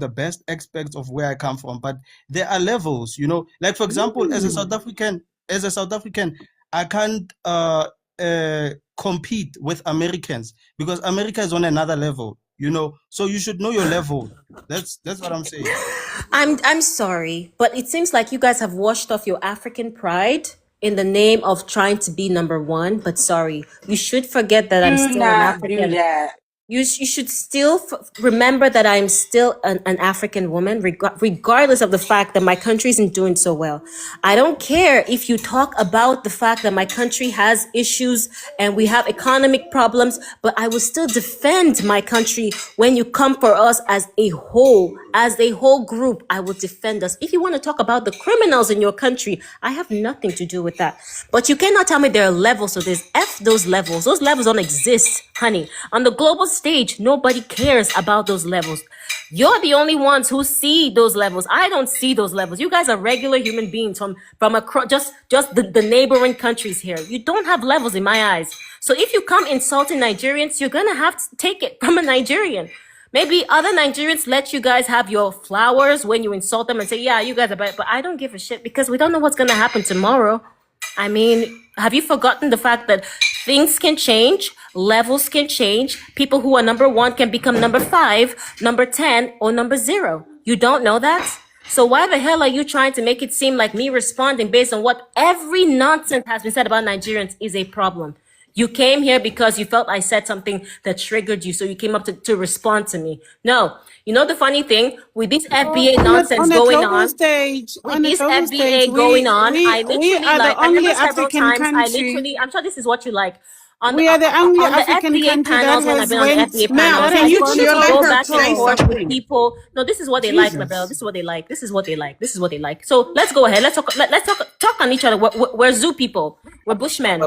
the best aspects of where I come from, but there are levels, you know. Like for example, as a South African, I can't compete with Americans because America is on another level, you know. So you should know your level. That's what I'm saying. I'm sorry, but it seems like you guys have washed off your African pride in the name of trying to be number one. But sorry, you should forget that I'm Do still an not do African. that. You should still remember that I'm still an African woman, regardless of the fact that my country isn't doing so well. I don't care if you talk about the fact that my country has issues and we have economic problems, but I will still defend my country when you come for us as a whole group. I will defend us. If you want to talk about the criminals in your country, I have nothing to do with that. But you cannot tell me there are levels of this. F those levels. Those levels don't exist, honey. On the global stage, nobody cares about those levels. You're the only ones who see those levels. I don't see those levels. You guys are regular human beings from across just the neighboring countries here. You don't have levels in my eyes. So if you come insulting Nigerians, you're gonna have to take it from a Nigerian. Maybe other Nigerians let you guys have your flowers when you insult them and say, yeah, you guys are bad. But I don't give a shit because we don't know what's gonna happen tomorrow. I mean, have you forgotten the fact that things can change, levels can change, people who are number one can become number 5, number 10, or number 0? You don't know that? So why the hell are you trying to make it seem like me responding based on what every nonsense has been said about Nigerians is a problem? You came here because you felt I said something that triggered you, so you came up to respond to me. No. You know the funny thing? With this FBA nonsense going on, with this FBA going on, I literally, like, I remember several times, I'm sure this is what you like. We are the only African FBA country that panels, when I've has been on the went. FBA Now, panels, can I you literally let go her back and say forth with something? people. No, this is what they like, Mabel. This is what they like. This is what they like. This is what they like. So let's go ahead. Let's talk on each other. We're zoo people. We're bushmen.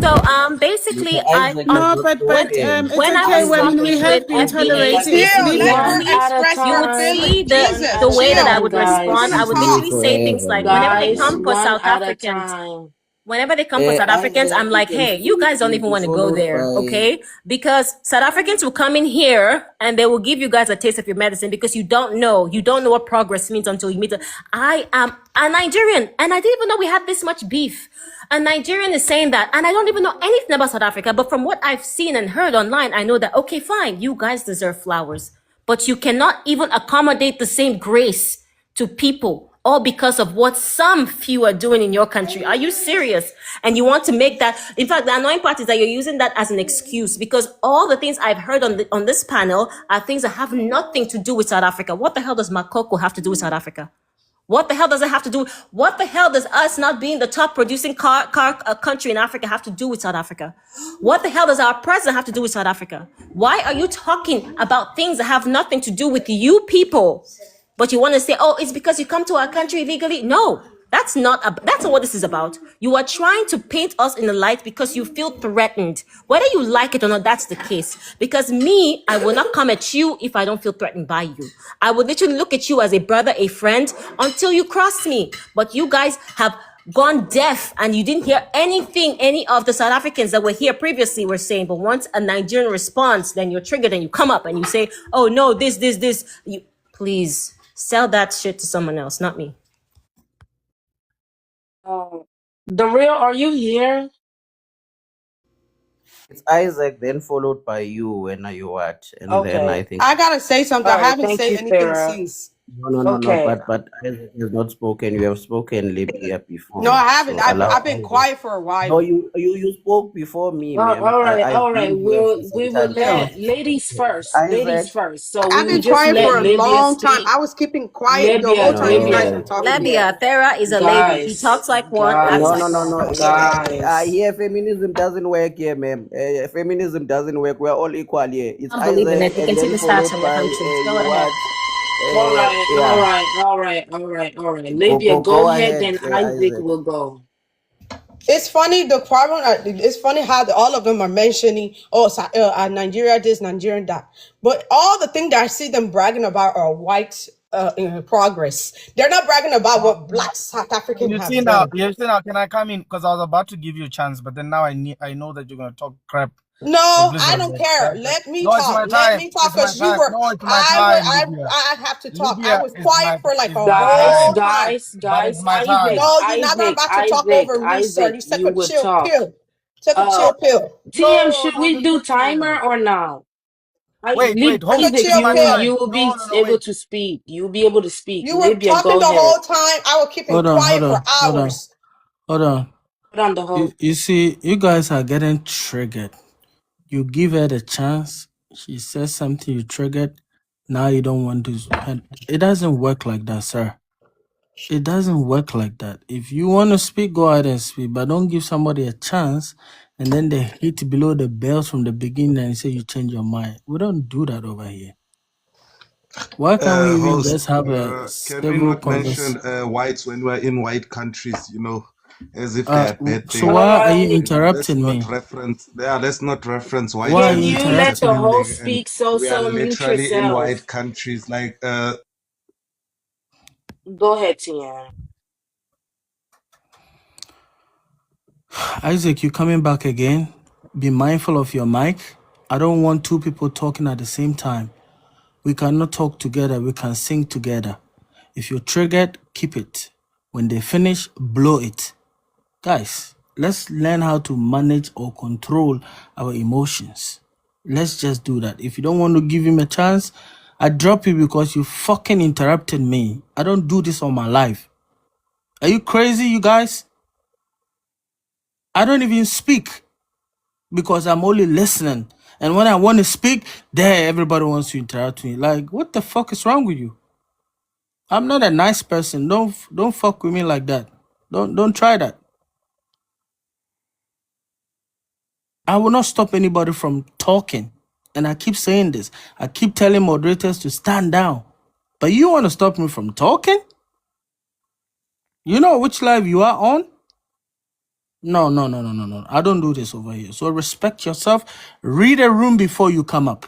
So basically, No, but it's when I okay. was When talking we have with been FBA, tolerating, Chill, let her usually express you would her see feelings. the way that I Chill, would guys. respond. I would literally say things like, whenever they Guys, come for one South at a Africans, time. whenever they come for South Africans, I'm like, hey, you guys don't even want to go there, okay? Because South Africans will come in here and they will give you guys a taste of your medicine because you don't know what progress means until you meet them. I am a Nigerian and I didn't even know we had this much beef. A Nigerian is saying that, and I don't even know anything about South Africa, but from what I've seen and heard online, I know that, okay, fine, you guys deserve flowers, but you cannot even accommodate the same grace to people, all because of what some few are doing in your country. Are you serious? And you want to make that, in fact, the annoying part is that you're using that as an excuse because all the things I've heard on this panel are things that have nothing to do with South Africa. What the hell does Makoko have to do with South Africa? What the hell does it have to do? What the hell does us not being the top producing car country in Africa have to do with South Africa? What the hell does our president have to do with South Africa? Why are you talking about things that have nothing to do with you people? But you want to say, oh, it's because you come to our country illegally? No, that's not what this is about. You are trying to paint us in the light because you feel threatened. Whether you like it or not, that's the case. Because me, I will not come at you if I don't feel threatened by you. I would literally look at you as a brother, a friend, until you cross me. But you guys have gone deaf and you didn't hear anything any of the South Africans that were here previously were saying. But once a Nigerian responds, then you're triggered and you come up and you say, oh no, this. Please sell that shit to someone else, not me. The real, are you here? It's Isaac, then followed by you when you what, and then I Okay. think I gotta say something. All I right, haven't thank said you, anything Sarah. since. no, Okay. but Isaac has not spoken. You have spoken Libya before. No, I haven't. So allow I've been Isaac. quiet for a No, while. you spoke before me, All ma'am. right, I've all been right. here for We some will time. let ladies first. Ladies Isaac, first. So I've we will been just quiet let for a Libya long time. speak. I was keeping quiet the Libya, whole time you guys Libya, were talking. Labia, Thera is a lady. He talks like one, acts like one. no. guys. Here, feminism doesn't work here, ma'am. Feminism doesn't work. We're all equal here. It's I don't believe in Isaac, it. You and can see then the stats followed on your by countries. Go you ahead. what? All right, Yeah. all right. Libya, go Go ahead, ahead, then Isaac Isaac. will go. It's funny. The problem. It's funny how all of them are mentioning, Nigeria this, Nigerian that. But all the things that I see them bragging about are white progress. They're not bragging about what Black South African You have see now, done. can I come in? Because I was about to give you a chance, but then now I know that you're gonna talk crap. No, So please I don't don't get care. excited. Let me No, it's talk. my Let time. me talk It's my because you time. were. No, it's my time, Libya. I have to talk. I Libya was is quiet for like is a my Guys, whole time. time. guys, But it's guys, my Isaac, time. No, you're not Isaac, about to talk Isaac, over me, sir. Isaac, You take you a would chill talk. pill. Take a chill Uh, pill. TM, No, should don't we do disrespect timer me. or not? Wait, hold Take a on. Isaac, It's chill my pill. you time. will be No, able wait. to speak. You'll be able to speak. You were Libya, talking go the ahead. whole time. I will keep him Hold on, hold quiet for on, hold on, hours. hold on. Put on the whole. You see, you guys are getting triggered. You give her the chance. She says something you triggered. Now you don't want to. And it doesn't work like that, sir. It doesn't work like that. If you want to speak, go ahead and speak, but don't give somebody a chance and then they hit below the belt from the beginning and say you change your mind. We don't do that over here. Why can't we even Host, just have a can we civil not mention conversation? whites when we're in white countries, as if they're a bad So thing? All why are you right. Let's interrupting not me? reference, yeah, let's not reference white Why are Can you you countries let as the interrupting bad me? host thing. And speak? So, we are mute literally in yourself. white countries. Go ahead, TM. Isaac, you coming back again? Be mindful of your mic. I don't want two people talking at the same time. We cannot talk together, we can sing together. If you're triggered, keep it. When they finish, blow it. Guys, let's learn how to manage or control our emotions. Let's just do that. If you don't want to give him a chance, I drop you because you fucking interrupted me. I don't do this on my life. Are you crazy, you guys? I don't even speak because I'm only listening. And when I want to speak, there everybody wants to interrupt me. Like, what the fuck is wrong with you? I'm not a nice person. Don't fuck with me like that. Don't try that. I will not stop anybody from talking. And I keep saying this. I keep telling moderators to stand down. But you want to stop me from talking? You know which live you are on? No, no, no, no, no, no. I don't do this over here. So respect yourself. Read a room before you come up.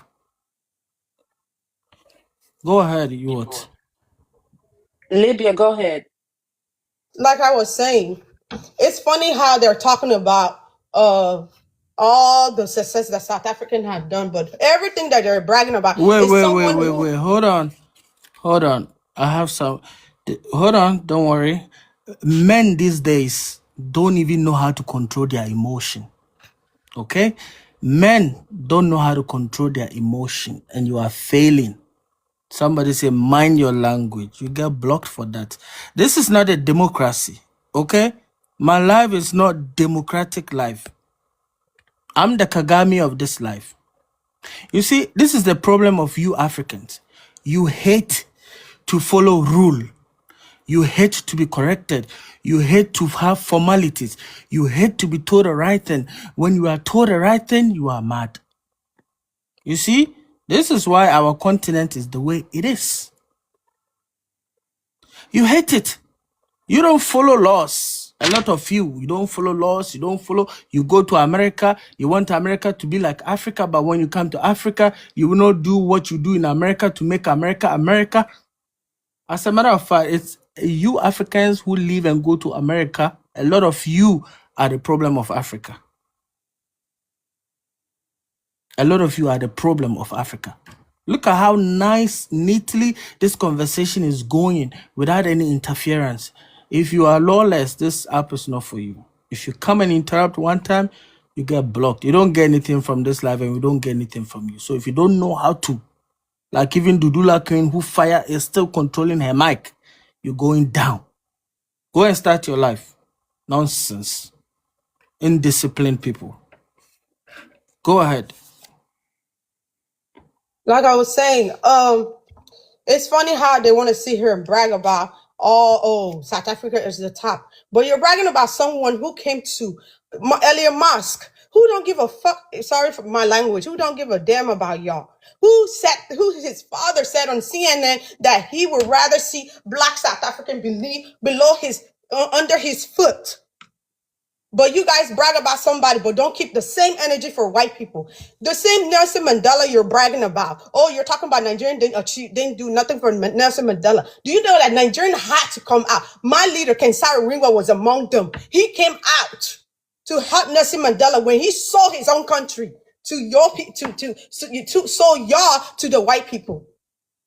Go ahead, you what? Libya, go ahead. Like I was saying, it's funny how they're talking about all the success that South African have done, but everything that they're bragging about is someone who. Wait. Hold on. I have some. Hold on. Don't worry. Men these days don't even know how to control their emotion. Okay? Men don't know how to control their emotion, and you are failing. Somebody say, mind your language. You get blocked for that. This is not a democracy. Okay? My life is not democratic life. I'm the Kagame of this life. You see, this is the problem of you Africans. You hate to follow rule. You hate to be corrected. You hate to have formalities. You hate to be told the right thing. When you are told the right thing, you are mad. You see, this is why our continent is the way it is. You hate it. You don't follow laws. A lot of you don't follow laws. You go to America. You want America to be like Africa. But when you come to Africa, you will not do what you do in America to make America America. As a matter of fact, it's you Africans who live and go to America. A lot of you are the problem of Africa. A lot of you are the problem of Africa. Look at how nice, neatly this conversation is going without any interference. If you are lawless, this app is not for you. If you come and interrupt one time, you get blocked. You don't get anything from this live and we don't get anything from you. So if you don't know how to, like even Dudula Queen, who fire is still controlling her mic, you're going down. Go and start your life. Nonsense. Indisciplined people. Go ahead. Like I was saying, it's funny how they want to sit here and brag about South Africa is the top, but you're bragging about someone who came to Elliot Musk, who don't give a fuck. Sorry for my language. Who don't give a damn about y'all? Who his father said on CNN that he would rather see black South African below his under his foot. But you guys brag about somebody, but don't keep the same energy for white people. The same Nelson Mandela you're bragging about. Oh, you're talking about Nigerian didn't do nothing for Nelson Mandela. Do you know that Nigerian had to come out? My leader, Kensara Ringwa, was among them. He came out to help Nelson Mandela when he saw his own country to your so y'all to the white people.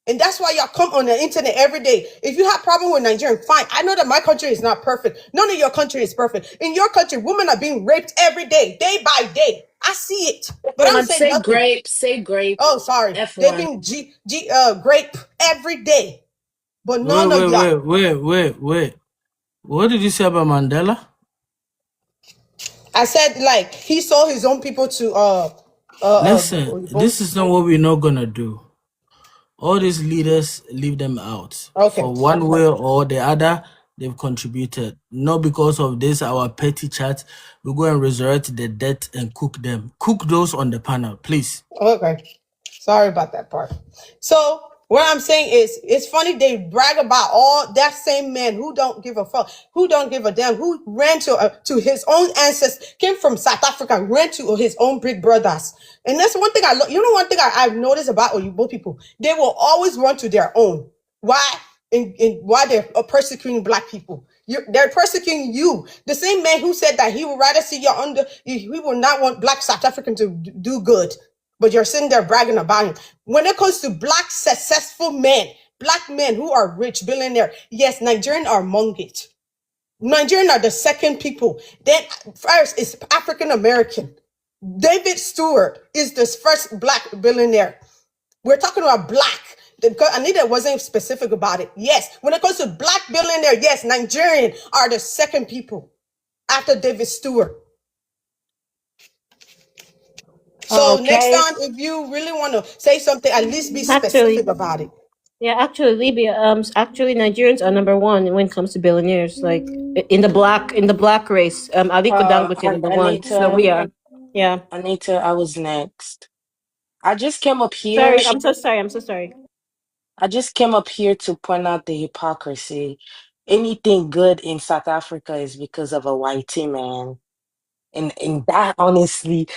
And that's why y'all come on the internet every day. If you have problem with Nigerian, fine. I know that my country is not perfect. None of your country is perfect. In your country, women are being raped every day by day. I see it, but I don't say Say nothing. grape. Say grape. Oh, sorry. They're F1. being grape every day, but Wait, none of wait, y'all. wait, wait, wait, wait. What did you say about Mandela? I said like he sold his own people to Listen, this is not what we're not gonna do. All these leaders, leave them out. okay. For one way or the other, they've contributed. Not because of this, our petty chat. We go and resurrect the dead and cook them. Cook those on the panel, please. Okay. Sorry about that part. So what I'm saying is, it's funny they brag about all that same man who don't give a fuck, who don't give a damn, who ran to his own ancestors, came from South Africa, ran to his own big brothers. And that's one thing one thing I've noticed about Oyibo people, they will always run to their own. Why? And why they're persecuting black people. They're persecuting you. The same man who said that he would rather see you under, he would not want black South African to do good. But you're sitting there bragging about him. When it comes to black successful men, black men who are rich, billionaire, yes, Nigerians are among it. Nigerians are the second people. Then first is African American. David Stewart is the first black billionaire. We're talking about black. Because Anita wasn't specific about it. Yes, when it comes to black billionaire, yes, Nigerian are the second people after David Stewart. So next Okay. time, if you really want to say something, at least be Actually, specific about it. yeah, actually, Libya. Actually, Nigerians are number one when it comes to billionaires. Like in the black race, Aliko Dangote number one. So Anita. we are. Yeah. Anita, I was next. I just came up here. Sorry, I'm so sorry. I'm so sorry. I just came up here to point out the hypocrisy. Anything good in South Africa is because of a white man. And that honestly,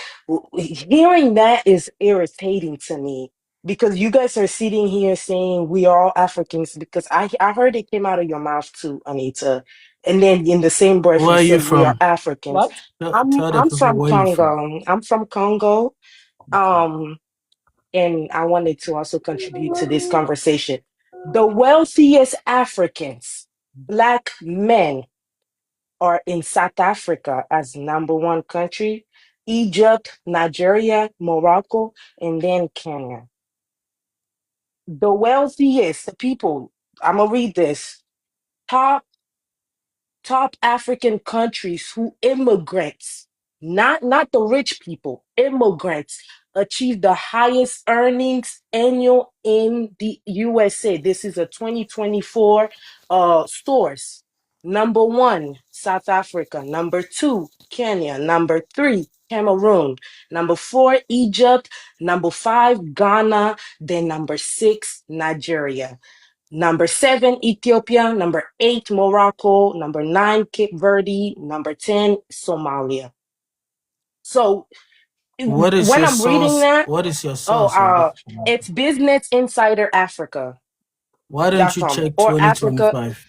hearing that is irritating to me because you guys are sitting here saying we are all Africans because I heard it came out of your mouth too, Anita. And then in the same breath Where you are you said we are from? Africans. What? Tell the I'm people from where you from. Congo. I'm from Congo. Okay. Um, and I wanted to also contribute to this conversation. The wealthiest Africans, black men, are in South Africa as number one country, Egypt, Nigeria, Morocco, and then Kenya. The wealthiest people, I'm gonna read this. Top top African countries who immigrants, not the rich people, immigrants achieve the highest earnings annual in the USA. This is a 2024 source. Number one, South Africa. Number two, Kenya. Number three, Cameroon. Number four, Egypt. Number five, Ghana. Then number six, Nigeria. Number seven, Ethiopia. Number eight, Morocco. Number nine, Cape Verde. Number 10, Somalia. So What is when your I'm reading source? that, What is your oh, source of this? it's Business Insider Africa Why don't dot you com check or Africa, 2025?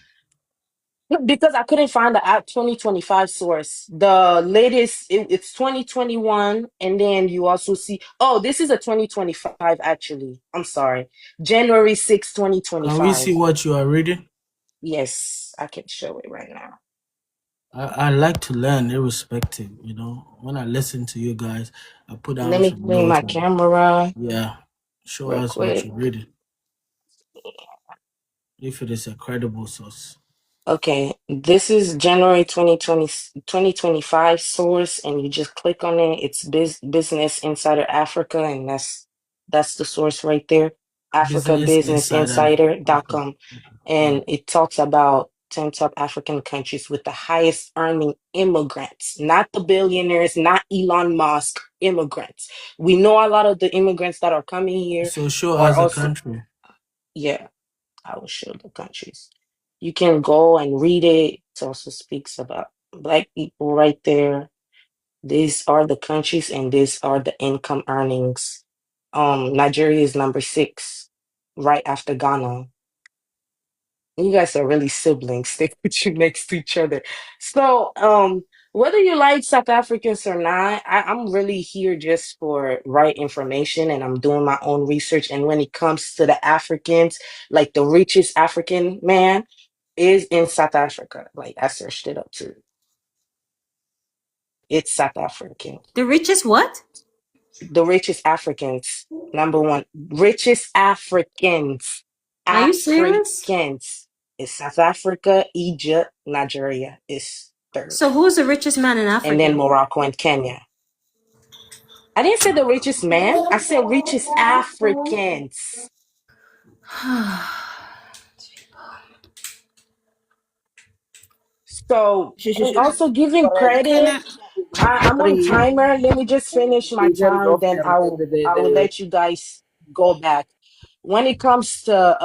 because I couldn't find the 2025 source. The latest, it's 2021. And then you also see, oh, this is a 2025 actually. I'm sorry. January 6, Can we see 2025. what you are reading? Yes, I can show it right now. I like to learn irrespective, you know. When I listen to you guys, I put Let down me some clean notes my and camera yeah, show real us what quick. you're reading. If it is a credible source. Okay, this is January 2025 source, and you just click on it. It's Business Insider Africa, and that's the source right there, Business Insider. Okay. africabusinessinsider.com. All And right. it talks about 10 top African countries with the highest earning immigrants, not the billionaires, not Elon Musk, immigrants. We know a lot of the immigrants that are coming here So show are us a also, country. yeah. I will show the countries. You can go and read it. It also speaks about black people right there. These are the countries and these are the income earnings. Nigeria is number six, right after Ghana. You guys are really siblings. They put you next to each other. So, Whether you like South Africans or not, I'm really here just for right information and I'm doing my own research. And when it comes to the Africans, like the richest African man is in South Africa. Like I searched it up too. It's South African. The richest what? The richest Africans, number one, richest Africans, Are you serious? Africans is South Africa, Egypt, Nigeria is third, So who's the richest man in and then Africa? Morocco and Kenya. I didn't say the richest man. I said richest Africans. So, and also giving Correct. credit. I'm on Three. timer. Let me just finish my In terms time, of then I will the let you guys go back. When it comes to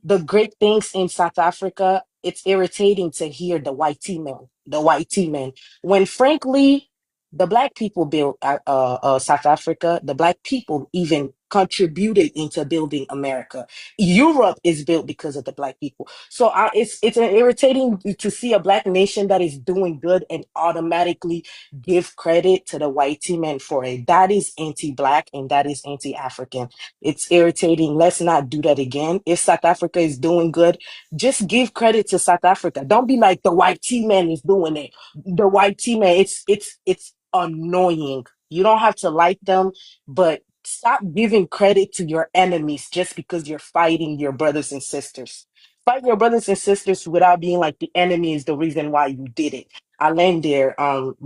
the great things in South Africa, it's irritating to hear the white tea man. When frankly, the black people built South Africa, the black people even contributed into building America. Europe is built because of the black people. So it's an irritating to see a black nation that is doing good and automatically give credit to the white tea man for it. That is anti-black and that is anti-African. It's irritating. Let's not do that again. If South Africa is doing good, just give credit to South Africa. Don't be like the white tea man is doing it. The white tea man, it's annoying. You don't have to like them, but stop giving credit to your enemies just because you're fighting your brothers and sisters. Fight your brothers and sisters without being like the enemy is the reason why you did it. I land there.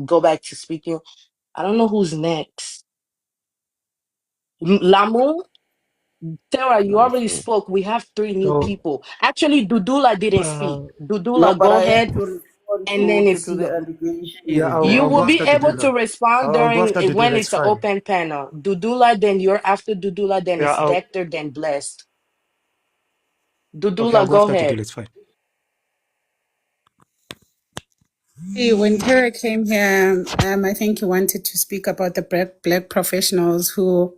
Go back to speaking. I don't know who's next. Lamu? Sarah, you already spoke. We have three new So, people. Actually, Dudula didn't speak. uh, No, Dudula, but go I have ahead. to respond And then it's to the you. yeah, allegation. You I'll go will be after able to Dudula. respond I'll go during after when Dudula. It's it's an fine. open panel. Dudula, then you're after Dudula, then Yeah, it's I'll Dexter, then Blessed. okay. I'll Dudula, go go after Dudula. ahead. It's fine. When Tara came here, I think he wanted to speak about the black professionals who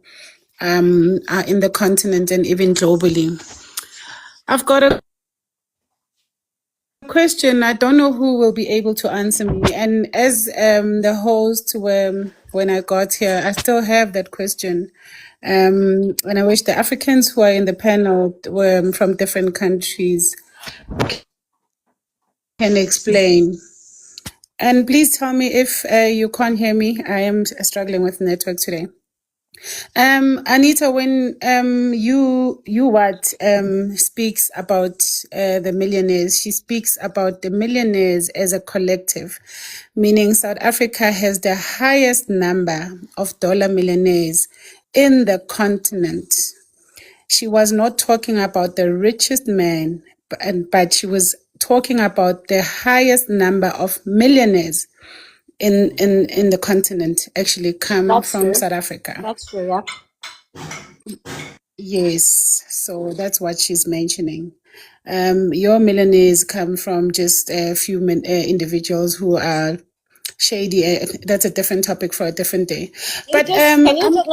are in the continent and even globally. I've got a question. I don't know who will be able to answer me. And as the host, when I got here, I still have that question. And I wish the Africans who are in the panel were from different countries can explain. And please tell me if you can't hear me. I am struggling with network today. Anita, when you what speaks about the millionaires, she speaks about the millionaires as a collective, meaning South Africa has the highest number of dollar millionaires in the continent. She was not talking about the richest man, but she was talking about the highest number of millionaires in the continent actually come That's from true. South Africa. That's true, yeah. Yes, so that's what she's mentioning. Your millionaires come from just a few individuals who are shady. That's a different topic for a different day. But Can you just,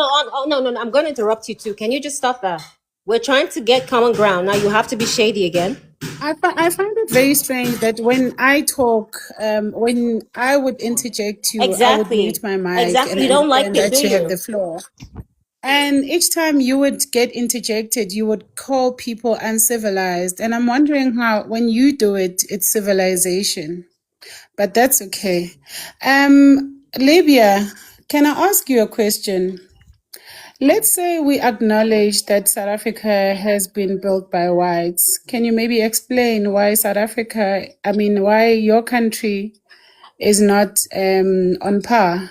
no, no, I'm going to interrupt you too. Can you just stop that? We're trying to get common ground. Now you have to be shady again. I find it very strange that when I talk, when I would interject you, I would mute Exactly. my mic Exactly. You don't like and it, do let you have you? the floor. And each time you would get interjected, you would call people uncivilized. And I'm wondering how, when you do it, it's civilization. But that's okay. Libya, can I ask you a question? Let's say we acknowledge that South Africa has been built by whites. Can you maybe explain why why your country is not on par?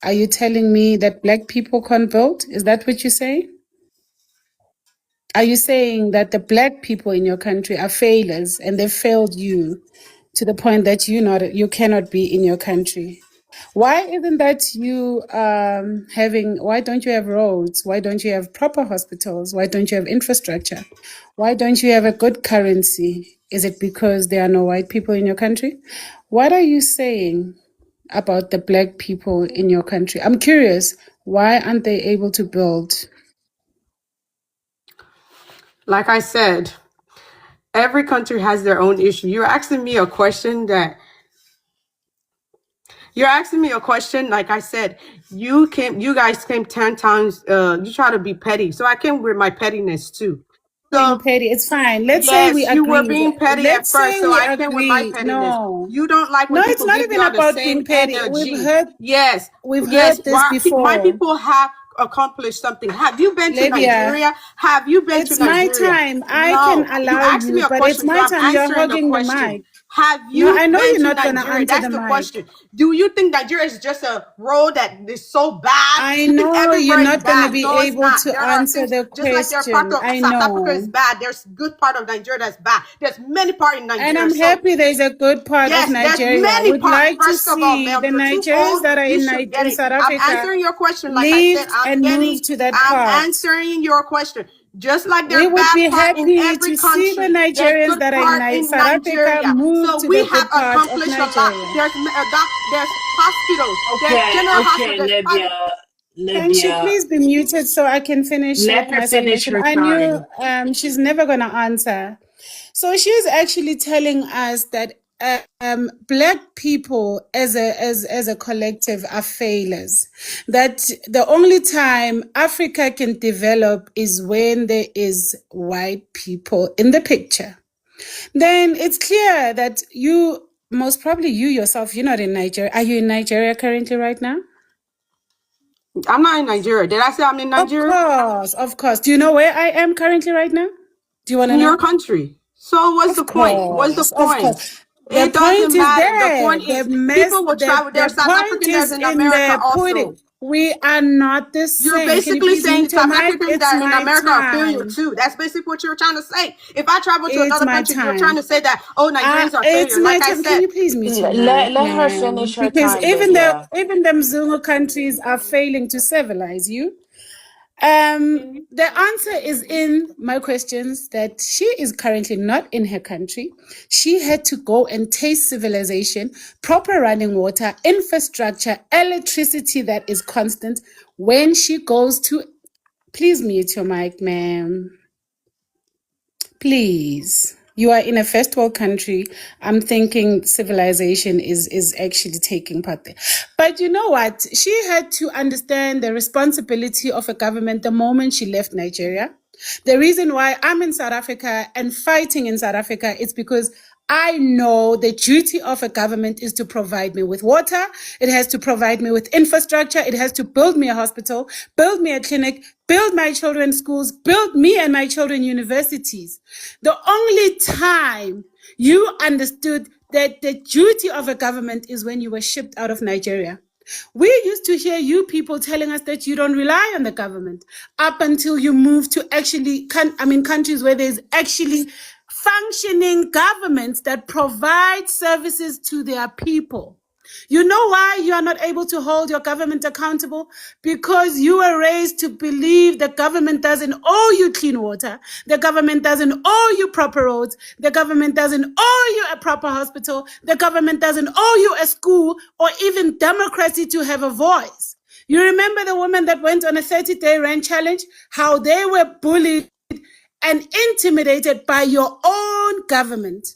Are you telling me that black people can't build? Is that what you say? Are you saying that the black people in your country are failures and they failed you to the point that you cannot be in your country? Why isn't that you why don't you have roads? Why don't you have proper hospitals? Why don't you have infrastructure? Why don't you have a good currency? Is it because there are no white people in your country? What are you saying about the black people in your country? I'm curious, why aren't they able to build? Like I said, every country has their own issue. You're asking me a question that You're asking me a question. Like I said, you guys came 10 times. You try to be petty. So I came with my pettiness too. Being So petty, it's fine. Let's say we yes, you were agreed. being petty at Let's first. say So we I came with my agreed. pettiness. No, You don't like no, when it's people not give even y'all the about same being petty. energy. Yes, We've yes. heard this My before. people have accomplished something. Have you been to Labia, Nigeria? Have you been to it's my Nigeria? time. I can No. You allow asked me you, a but it's question, so my I'm time. You're answering the hogging the question. mic. Have No, you I know been you're to not going to Nigeria? answer That's the the mic. question. Do you think Nigeria is just a road that is so bad? I You think know you're everywhere is not going to bad? be No, it's able not. to There are answer things, the just like there are part question. of I South Africa is know. bad. There's good part of Nigeria that's bad. There's many part in And Nigeria. I'm So happy there's a good part of yes, there's Nigeria. many Would part. like to First of all, see ma'am, the you're too Nigerians old. that are You should get in it. South I'm Africa answering your question. Like I said, lift and move to that I'm part. answering your question. Just like We there's would bad be part in happy every to see the country, there's Nigerians good that are in part in South Africa Nigeria. move So to we the have good part of accomplished a lot. Nigeria. There's hospitals, there's general Okay, hospital, there's private. Can she Libya. please be muted so I can finish with Let her my finish submission? her I knew time. she's never going to answer. So she's actually telling us that black people as a collective are failures. That the only time Africa can develop is when there is white people in the picture. Then it's clear that you, most probably you yourself, you're not in Nigeria. Are you in Nigeria currently right now? I'm not in Nigeria. Did I say I'm in Nigeria? Of course. Do you know where I am currently right now? Do you want to In your know? country. So what's the point? What's the Of point? course. The It point doesn't is matter. The there. point is people will travel. There are The South point Africans is in in America the also. pudding. We are not the You're same. Can you basically please saying mute your South mic? Africans It's that are in my America are failure time. too. That's basically what you're trying to say. If I travel to It's another my country, you're trying time. to say that, oh, Nigerians are It's failure. my Like I time. Can said, you please mute your Let mic, let her man? finish her Because time, Libya. even them Zungu countries are failing to civilize you. The answer is in my questions that she is currently not in her country. She had to go and taste civilization, proper running water, infrastructure, electricity that is constant when she goes to. Please mute your mic, ma'am. Please. You are in a first world country. I'm thinking civilization is actually taking part there. But you know what? She had to understand the responsibility of a government the moment she left Nigeria. The reason why I'm in South Africa and fighting in South Africa is because I know the duty of a government is to provide me with water. It has to provide me with infrastructure. It has to build me a hospital, build me a clinic, build my children schools, build me and my children universities. The only time you understood that the duty of a government is when you were shipped out of Nigeria. We used to hear you people telling us that you don't rely on the government up until you move to actually, countries where there's actually functioning governments that provide services to their people. You know why you are not able to hold your government accountable? Because you were raised to believe the government doesn't owe you clean water. The government doesn't owe you proper roads. The government doesn't owe you a proper hospital. The government doesn't owe you a school or even democracy to have a voice. You remember the woman that went on a 30-day rent challenge? How they were bullied and intimidated by your own government.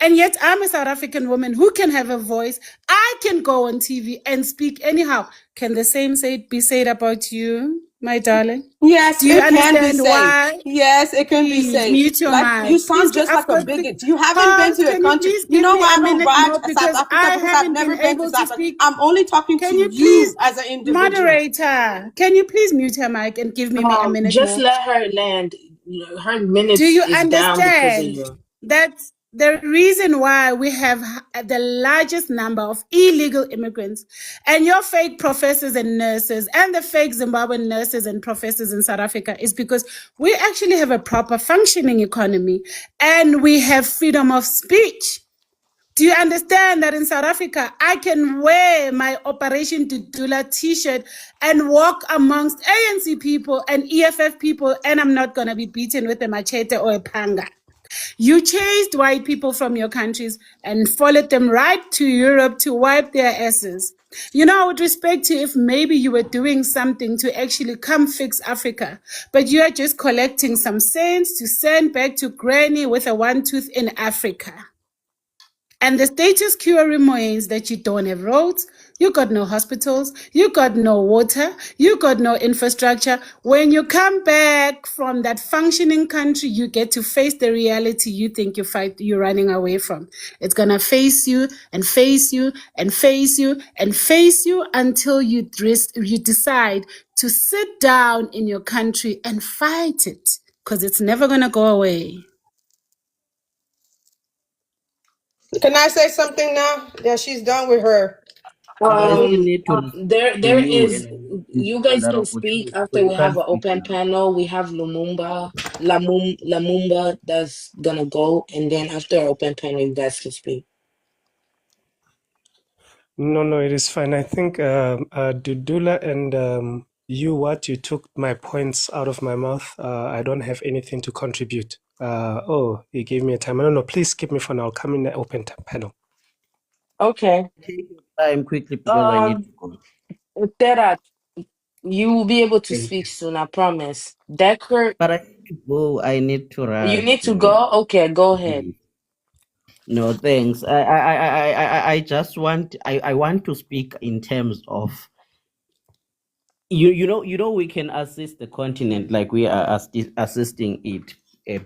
And yet I'm a South African woman who can have a voice. I can go on TV and speak anyhow. Can the same be said about you, my darling? yes, Do you it can be understand said. why? Yes, it can be Please said. mute your Like mic. you sound Please, just like I've a got bigot. You haven't been pause. to a Can you country. please You give know me why a I don't minute ride more South because Africa I because I've haven't never been been to able to South Africa. speak? I'm only talking to Can you you please, as an individual. moderator, can you please mute her mic and give me a minute Just more? let her land. Her Do minutes you is down because of understand you. that the reason why we have the largest number of illegal immigrants and your fake professors and nurses and the fake Zimbabwean nurses and professors in South Africa is because we actually have a proper functioning economy and we have freedom of speech. Do you understand that in South Africa, I can wear my Operation Dudula t-shirt and walk amongst ANC people and EFF people, and I'm not going to be beaten with a machete or a panga? You chased white people from your countries and followed them right to Europe to wipe their asses. You know, I would respect you if maybe you were doing something to actually come fix Africa, but you are just collecting some cents to send back to granny with a one tooth in Africa. And the status quo remains that you don't have roads, You got no hospitals. You got no water. You got no infrastructure. When you come back from that functioning country, you get to face the reality you think you're running away from. It's gonna face you and face you and face you and face you until you decide to sit down in your country and fight it, because it's never gonna go away. Can I say something now? Yeah, she's done with her. I still need to to There you, is, and I will give you you guys another can speak opportunity. So after you we have can't an speak open now. panel. We have Lumumba that's gonna go, and then after our open panel, you guys can speak. No, no, it is fine. I think Dudula and you took my points out of my mouth. I don't have anything to contribute. Oh, you gave me a time. No, no, please skip me for now. I'll come in the open panel. Okay. Take your time quickly because I need to go. Tera, you will be able to Thank speak you. soon, I promise. Decker, But I need to go. I need to you rush need to to. go? Okay, go ahead. No, thanks. I just want. I want to speak in terms of you know we can assist the continent like we are assisting it,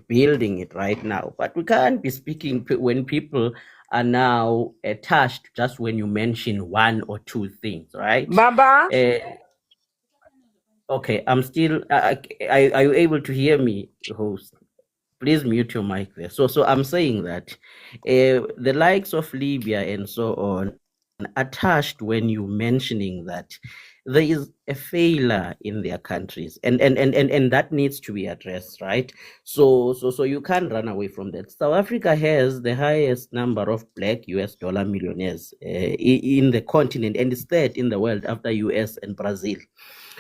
building it right now, but we can't be speaking when people are now attached just when you mention one or two things, right? Baba? uh, okay, I'm still are you able to hear me, host? Please mute your mic there. So I'm saying that the likes of Libya and so on attached when you mentioning that there is a failure in their countries, and that needs to be addressed, right? So you can't run away from that. South Africa has the highest number of black US dollar millionaires in the continent, and is third in the world after US and Brazil.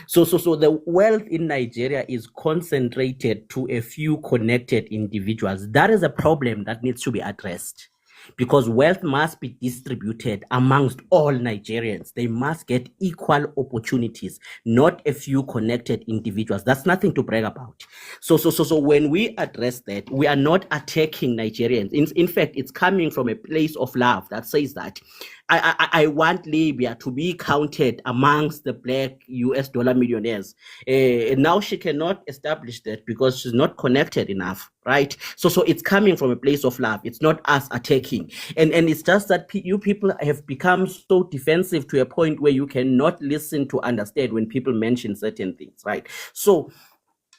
So the wealth in Nigeria is concentrated to a few connected individuals. That is a problem that needs to be addressed, because wealth must be distributed amongst all Nigerians. They must get equal opportunities, not a few connected individuals. That's nothing to brag about. So when we address that, we are not attacking Nigerians. In fact, it's coming from a place of love that says that I want Libya to be counted amongst the black US dollar millionaires. Now she cannot establish that because she's not connected enough, right? So it's coming from a place of love. It's not us attacking. And it's just that you people have become so defensive to a point where you cannot listen to understand when people mention certain things, right? So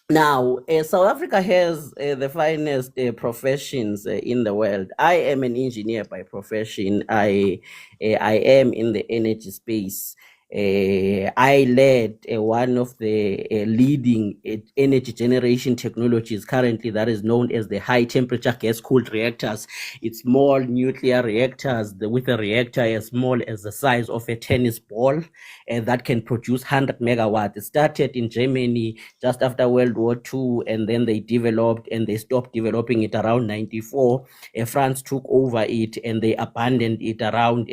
now, South Africa has the finest professions in the world. I am an engineer by profession. I am in the energy space. I led one of the leading energy generation technologies currently that is known as the high temperature gas cooled reactors. It's small nuclear reactors with a reactor as small as the size of a tennis ball that can produce 100 megawatts. It started in Germany just after World War II, and then they developed and they stopped developing it around 94. France took over it and they abandoned it around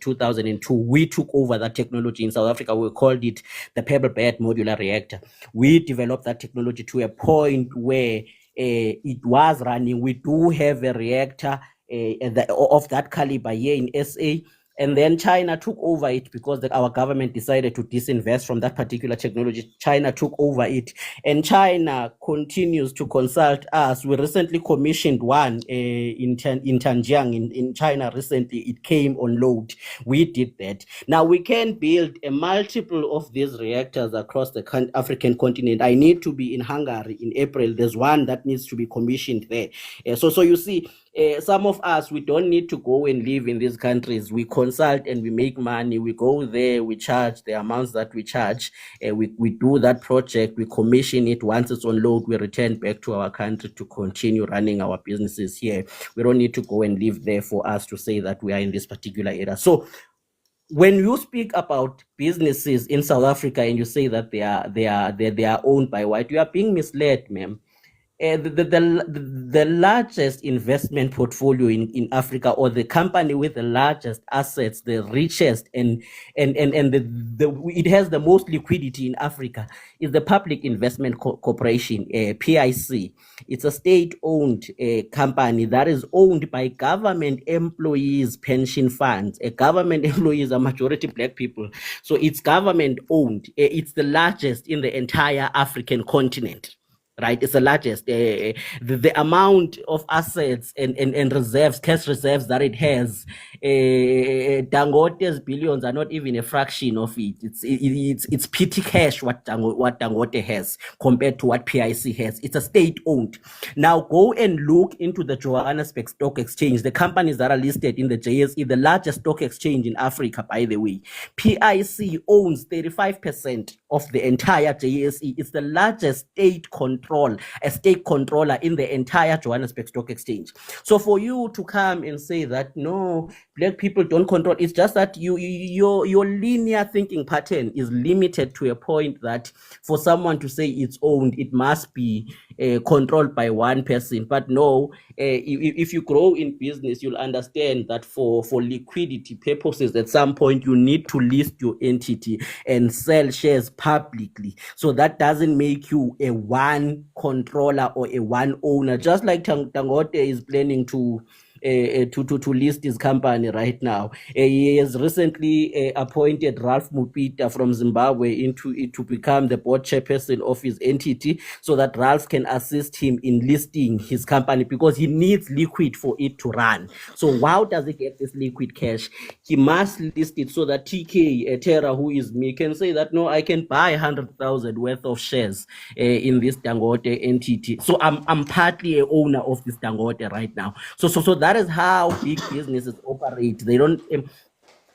2002. We took over that technology in South Africa. We called it the pebble bed modular reactor. We developed that technology to a point where it was running. We do have a reactor of that caliber here in SA. And then China took over it because our government decided to disinvest from that particular technology. China took over it, and China continues to consult us. We recently commissioned one in Tanjiang in China. Recently, it came on load. We did that. Now we can build a multiple of these reactors across the African continent. I need to be in Hungary in April. There's one that needs to be commissioned there. So you see. Some of us, we don't need to go and live in these countries. We consult and we make money. We go there, we charge the amounts that we charge. We do that project, we commission it. Once it's on load, we return back to our country to continue running our businesses here. We don't need to go and live there for us to say that we are in this particular area. So when you speak about businesses in South Africa and you say that they are owned by white, you are being misled, ma'am. the largest investment portfolio in Africa, or the company with the largest assets, the richest, and it has the most liquidity in Africa, is the Public Investment Corporation, PIC. It's a state-owned company that is owned by government employees' pension funds. Government employees are majority black people, so it's government-owned. It's the largest in the entire African continent. Right, it's the largest. The amount of assets and reserves, cash reserves that it has, Dangote's billions are not even a fraction of it. It's petty cash what Dangote has compared to what PIC has. It's a state-owned. Now go and look into the Johannesburg Stock Exchange, the companies that are listed in the JSE, the largest stock exchange in Africa, by the way. PIC owns 35% of the entire JSE. It's the largest state controller in the entire Johannesburg Stock Exchange. So for you to come and say that no, black people don't control, it's just that your linear thinking pattern is limited to a point that for someone to say it's owned, it must be controlled by one person. But no, if you grow in business, you'll understand that for liquidity purposes, at some point you need to list your entity and sell shares publicly. So that doesn't make you a one controller or a one owner, just like Dangote is planning to list his company right now. He has recently appointed Ralph Mupita from Zimbabwe to become the board chairperson of his entity, so that Ralph can assist him in listing his company, because he needs liquid for it to run. So how does he get this liquid cash? He must list it so that TK Terra, who is me, can say that no, I can buy 100,000 worth of shares in this Dangote entity. So I'm partly a owner of this Dangote right now. So that is how big businesses operate. They don't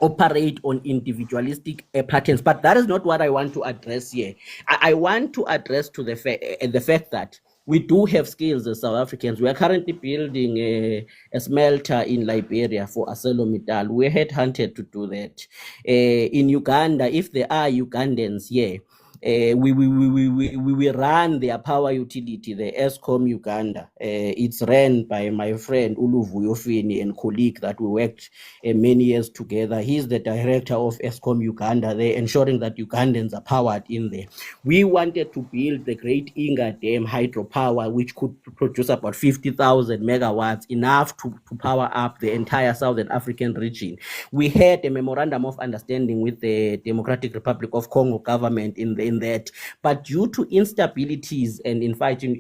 operate on individualistic patterns. But that is not what I want to address here. I want to address to the fact that we do have skills as South Africans. We are currently building a smelter in Liberia for ArcelorMittal. We're headhunted to do that. In Uganda, if there are Ugandans here, we run their power utility, the Eskom Uganda. It's run by my friend Uluvu Yofini and colleague that we worked many years together. He's the director of Eskom Uganda. They're ensuring that Ugandans are powered in there. We wanted to build the Great Inga Dam hydropower, which could produce about 50,000 megawatts, enough to power up the entire Southern African region. We had a memorandum of understanding with the Democratic Republic of Congo government in that, but due to instabilities and in fighting,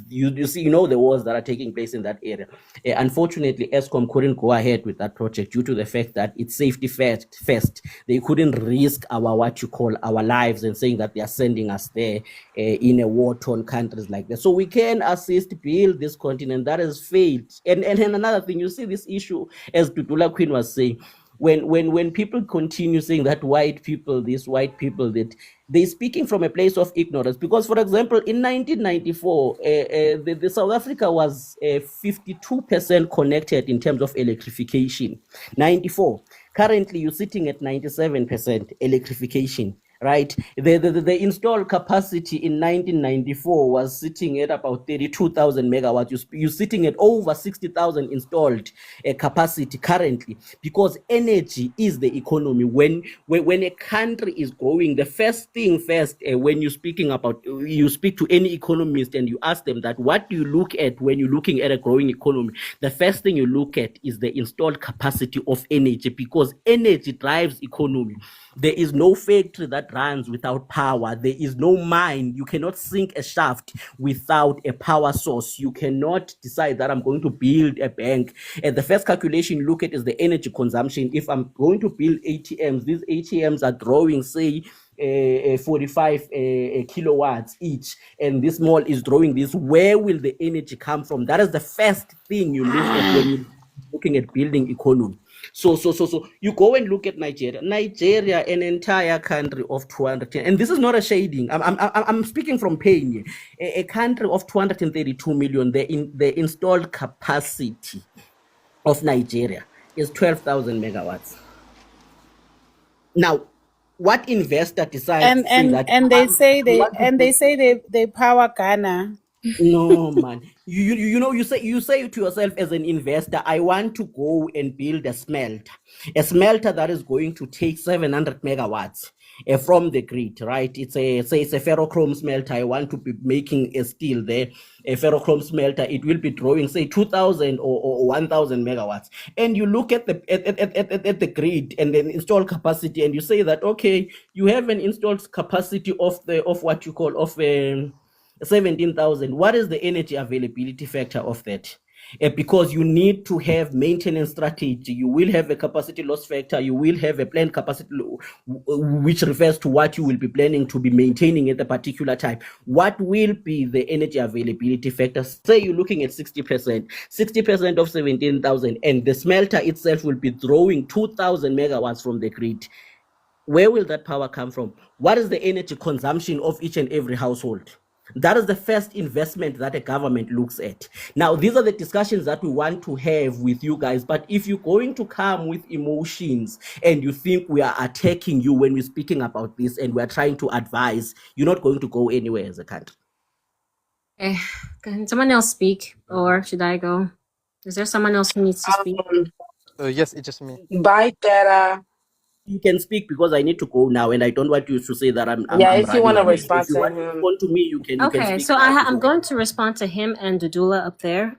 you see, the wars that are taking place in that area. Unfortunately, Eskom couldn't go ahead with that project due to the fact that it's safety first. They couldn't risk our lives and saying that they are sending us there in a war-torn countries like that. So we can assist build this continent that has failed. And another thing, you see this issue, as Dudula Queen was saying, when people continue saying that white people this, white people that, they're speaking from a place of ignorance. Because, for example, in 1994, the South Africa was 52% connected in terms of electrification. 94. Currently, you're sitting at 97% electrification. Right, the installed capacity in 1994 was sitting at about 32,000 megawatts. You're sitting at over 60,000 installed capacity currently, because energy is the economy. When a country is growing, the first thing when you speak to any economist and you ask them that, what do you look at when you're looking at a growing economy? The first thing you look at is the installed capacity of energy, because energy drives economy. There is no factory that runs without power. There is no mine. You cannot sink a shaft without a power source. You cannot decide that I'm going to build a bank. And the first calculation you look at is the energy consumption. If I'm going to build ATMs, these ATMs are drawing, say, 45 kilowatts each, and this mall is drawing this. Where will the energy come from? That is the first thing you look at when you're looking at building economy. So you go and look at Nigeria, an entire country of 200, and this is not a shading. I'm speaking from pain here. A country of 232 million. The installed capacity of Nigeria is 12,000 megawatts. Now, what investor decides and they say they power Ghana? No, man. You say to yourself as an investor, I want to go and build a smelter that is going to take 700 megawatts from the grid, right? It's a ferrochrome smelter. I want to be making a steel there, a ferrochrome smelter. It will be drawing say 2,000 or 1,000 megawatts. And you look at the grid and then install capacity, and you say that okay, you have an installed capacity of what you call 17,000. What is the energy availability factor of that? Because you need to have maintenance strategy. You will have a capacity loss factor. You will have a planned capacity, which refers to what you will be planning to be maintaining at a particular time. What will be the energy availability factor? Say you're looking at 60%, 60% of 17,000, and the smelter itself will be drawing 2,000 megawatts from the grid. Where will that power come from? What is the energy consumption of each and every household? That is the first investment that a government looks at. Now, these are the discussions that we want to have with you guys. But if you're going to come with emotions and you think we are attacking you when we're speaking about this and we're trying to advise, you're not going to go anywhere as a country. Okay. Can someone else speak, or should I go? Is there someone else who needs to speak? Yes, it's just me. Bye, Tara. You can speak because I need to go now, and I don't want you to say that I'm If you running want to away. respond If you to want to him. respond to me, you can. Okay, You can speak so now. I'm going to respond to him and Dudula up there.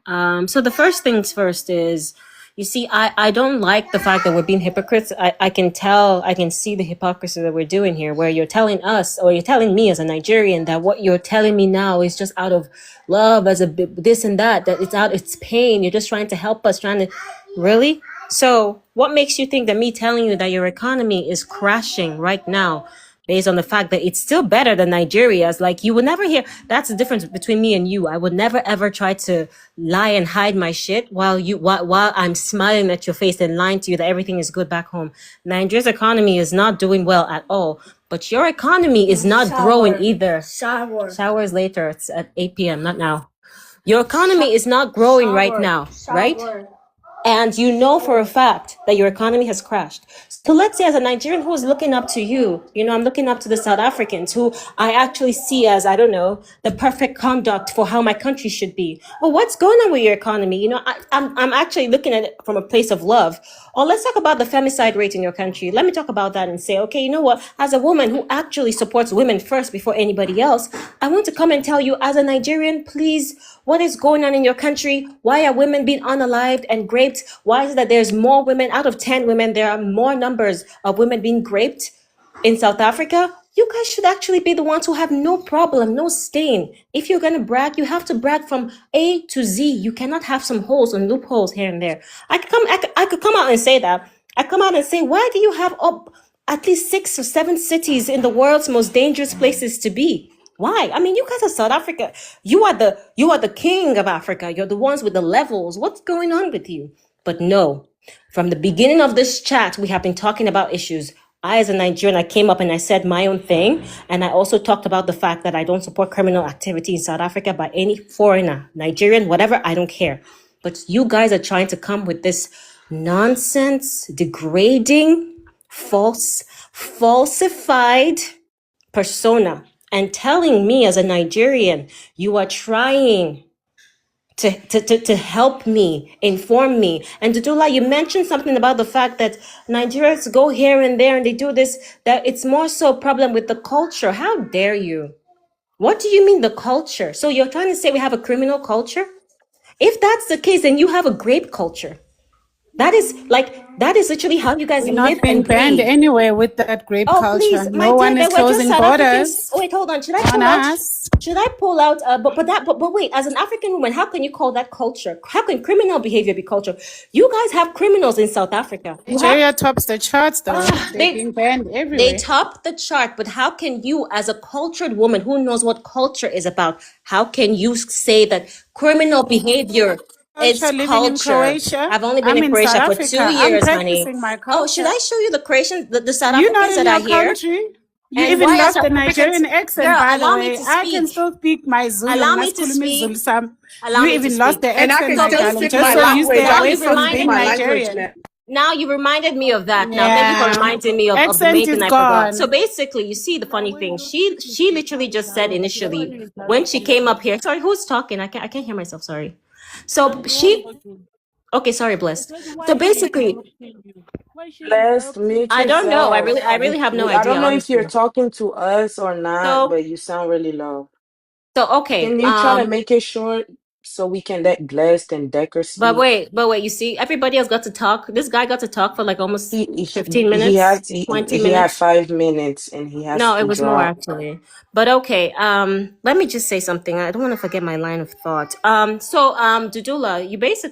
So the first things first is, you see, I don't like the fact that we're being hypocrites. I can tell, I can see the hypocrisy that we're doing here, where you're telling us, or you're telling me as a Nigerian, that what you're telling me now is just out of love, as a this and that it's pain. You're just trying to help us, really? So what makes you think that me telling you that your economy is crashing right now, based on the fact that it's still better than Nigeria's? Like, you would never hear, that's the difference between me and you. I would never ever try to lie and hide my shit while I'm smiling at your face and lying to you that everything is good back home. Nigeria's economy is not doing well at all, but your economy is not growing either. Showers later. It's at 8 p.m., not now. Your economy is not growing right now, right? And you know for a fact that your economy has crashed. So let's say, as a Nigerian who is looking up to you, I'm looking up to the South Africans who I actually see as, I don't know, the perfect conduct for how my country should be. Well, what's going on with your economy? I'm actually looking at it from a place of love. Or let's talk about the femicide rate in your country. Let me talk about that and say, okay, you know what? As a woman who actually supports women first before anybody else, I want to come and tell you, as a Nigerian, please, what is going on in your country? Why are women being unalived and raped? Why is it that there's more women, out of 10 women, there are more numbers of women being raped in South Africa? You guys should actually be the ones who have no problem, no stain. If you're going to brag, you have to brag from A to Z. You cannot have some holes and loopholes here and there. I could come out and say that. I come out and say, why do you have at least 6 or 7 cities in the world's most dangerous places to be? Why? I mean, you guys are South Africa. You are the king of Africa. You're the ones with the levels. What's going on with you? But no, from the beginning of this chat, we have been talking about issues. I, as a Nigerian, I came up and I said my own thing. And I also talked about the fact that I don't support criminal activity in South Africa by any foreigner, Nigerian, whatever, I don't care. But you guys are trying to come with this nonsense, degrading, falsified persona, and telling me as a Nigerian, you are trying to help me, inform me. And Dudula, you mentioned something about the fact that Nigerians go here and there and they do this, that it's more so a problem with the culture. How dare you? What do you mean the culture? So you're trying to say we have a criminal culture? If that's the case, then you have a grape culture. That is literally how you guys We're live not being and banned breathe. anywhere with that grape culture. Please, my No dear, one is they were just closing South Africans. borders Oh, wait, hold on. Should I on pull out? us. Should I pull out? But wait, as an African woman, how can you call that culture? How can criminal behavior be culture? You guys have criminals in South Africa. Nigeria tops the charts, though. They're being banned They everywhere. top the chart, but how can you, as a cultured woman who knows what culture is about, how can you say that criminal behavior is Living in culture? Croatia. I've only been I'm in in South Croatia for Africa. 2 I'm years, honey. practicing my Oh, should culture. I show you the Croatians, the South You're not Africans in that are your here? country. You And even why are lost South the Africans? Nigerian accent, Girl, by the allow me way. to I can speak. still speak my Zulu. Allow me to speak. Allow You me to even lost speak. the And I accent, can my still darling. speak Just my so you language. stay I away can still from speak being my language, Nigerian. man. Now you reminded me of that. Now thank you for Yeah. reminding me of the Accent is Macon I forgot. So gone. basically, you see the funny thing. She literally just said initially when she came up here. Sorry, who's talking? I can't hear myself. Sorry. So she okay. Sorry, blessed. So basically, Blessed, mute I don't know. yourself. I really have no I idea, don't know if you're honestly. talking to us or not, So but you sound really low. okay. Can you try to make it short so we can let Blessed and Decker speak? But wait. You see, everybody else got to talk. This guy got to talk for like almost He 15 he minutes, has 20 he had minutes. 5 minutes and he has No, it to was more drop. actually. But okay, let me just say something. I don't want to forget my line of thought. So Dudula, you basically